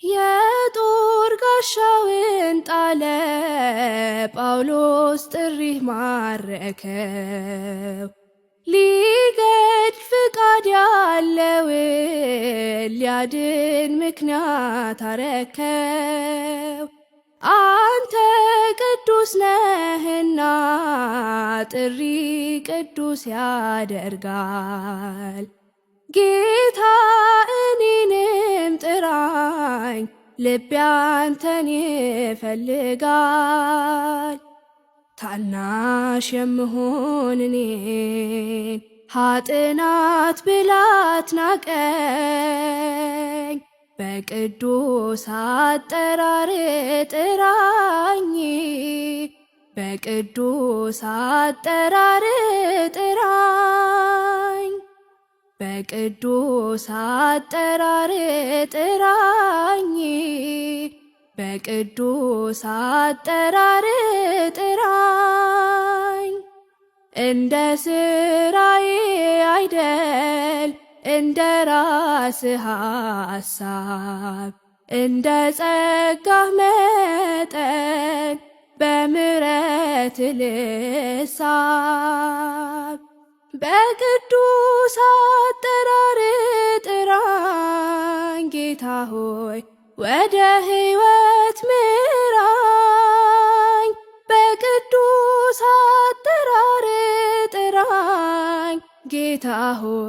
የጦር ጋሻውን ጣለ ጳውሎስ ጥሪህ ማረከው። ሊገድል ፍቃድ ያለውን ሊያድን ምክንያት አረከው። አንተ ቅዱስ ነህና ጥሪ ቅዱስ ያደርጋል። ጌታ እኔንም ጥራኝ ልቤ አንተን ይፈልጋል። ታናሽ የምሆን እኔን ኃጥናት ብላት ናቀኝ። በቅዱስ አጠራር ጥራኝ፣ በቅዱስ አጠራር ጥራኝ፣ በቅዱስ አጠራር ጥራኝ፣ በቅዱስ አጠራር ጥራኝ። እንደ ስራዬ አይደል እንደ ራስህ ሐሳብ፣ እንደ ጸጋህ መጠን በምሕረት ልሳብ። በቅዱስ አጠራር ጥራኝ ጌታ ሆይ ወደ ሕይወት ምራኝ። በቅዱስ አጠራር ጥራኝ ጌታ ሆይ